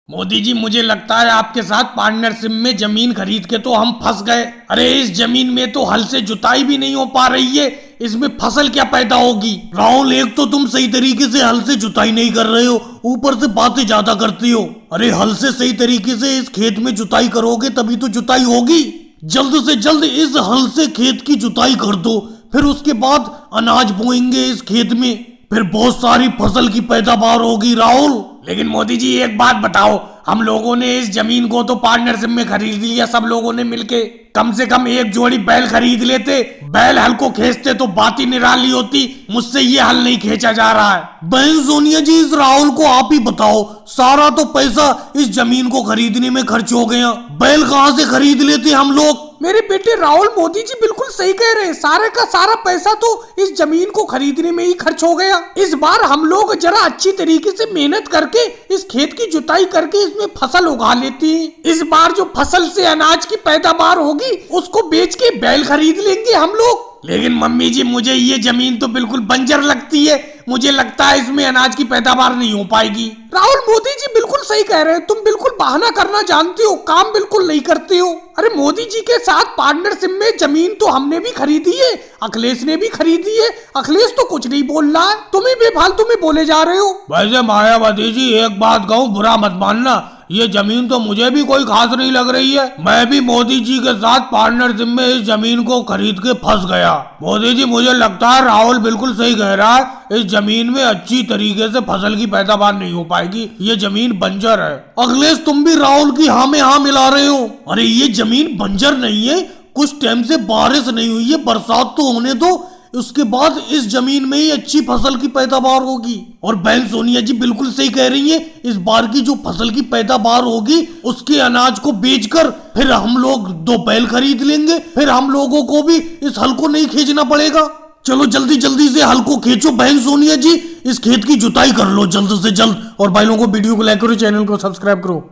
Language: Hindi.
मोदी जी, मुझे लगता है आपके साथ पार्टनरशिप में जमीन खरीद के तो हम फंस गए। अरे इस जमीन में तो हल से जुताई भी नहीं हो पा रही है, इसमें फसल क्या पैदा होगी। राहुल, एक तो तुम सही तरीके से हल से जुताई नहीं कर रहे हो, ऊपर से बातें ज्यादा करती हो। अरे हल से सही तरीके से इस खेत में जुताई करोगे तभी तो जुताई होगी। जल्द से जल्द इस हल से खेत की जुताई कर दो, फिर उसके बाद अनाज बोएंगे इस खेत में, फिर बहुत सारी फसल की पैदावार होगी राहुल। लेकिन मोदी जी, एक बात बताओ, हम लोगों ने इस जमीन को तो पार्टनरशिप में खरीद लिया सब लोगों ने मिलके। कम से कम एक जोड़ी बैल खरीद लेते, बैल हल को खींचते तो बात ही निराली होती। मुझसे ये हल नहीं खींचा जा रहा है। बहन सोनिया जी, इस राहुल को आप ही बताओ, सारा तो पैसा इस जमीन को खरीदने में खर्च हो गया, बैल कहाँ से खरीद लेते हम लोग। मेरे बेटे राहुल, मोदी जी बिल्कुल सही कह रहे हैं, सारे का सारा पैसा तो इस जमीन को खरीदने में ही खर्च हो गया। इस बार हम लोग जरा अच्छी तरीके से मेहनत करके इस खेत की जुताई करके इसमें फसल उगा लेती हैं। इस बार जो फसल से अनाज की पैदावार होगी उसको बेच के बैल खरीद लेंगे हम लोग। लेकिन मम्मी जी, मुझे ये जमीन तो बिल्कुल बंजर लगती है, मुझे लगता है इसमें अनाज की पैदावार नहीं हो पाएगी। राहुल, मोदी जी बिल्कुल सही कह रहे हैं, तुम बिल्कुल बहाना करना जानते हो, काम बिल्कुल नहीं करते हो। अरे मोदी जी के साथ पार्टनरशिप में जमीन तो हमने भी खरीदी है, अखिलेश ने भी खरीदी है। अखिलेश तो कुछ नहीं बोल रहा है, तुम ही बेफालतू में बोले जा रहे हो। वैसे मायावती जी, एक बात कहूँ, बुरा मत मानना, ये जमीन तो मुझे भी कोई खास नहीं लग रही है। मैं भी मोदी जी के साथ पार्टनरशिप में इस जमीन को खरीद के फंस गया। मोदी जी, मुझे लगता है राहुल बिल्कुल सही कह रहा है, इस जमीन में अच्छी तरीके से फसल की पैदावार नहीं हो पाएगी, ये जमीन बंजर है। अखिलेश, तुम भी राहुल की हाँ में हाँ मिला रहे हो। अरे ये जमीन बंजर नहीं है, कुछ टाइम से बारिश नहीं हुई है, बरसात तो होने दो, उसके बाद इस जमीन में ही अच्छी फसल की पैदावार होगी। और बहन सोनिया जी बिल्कुल सही कह रही है, इस बार की जो फसल की पैदावार होगी उसके अनाज को बेचकर फिर हम लोग 2 बैल खरीद लेंगे, फिर हम लोगों को भी इस हल को नहीं खींचना पड़ेगा। चलो जल्दी जल्दी से हल को खींचो बहन सोनिया जी, इस खेत की जुताई कर लो जल्द से जल्द, और भाई लोगों को वीडियो को लाइक करो, चैनल को सब्सक्राइब करो।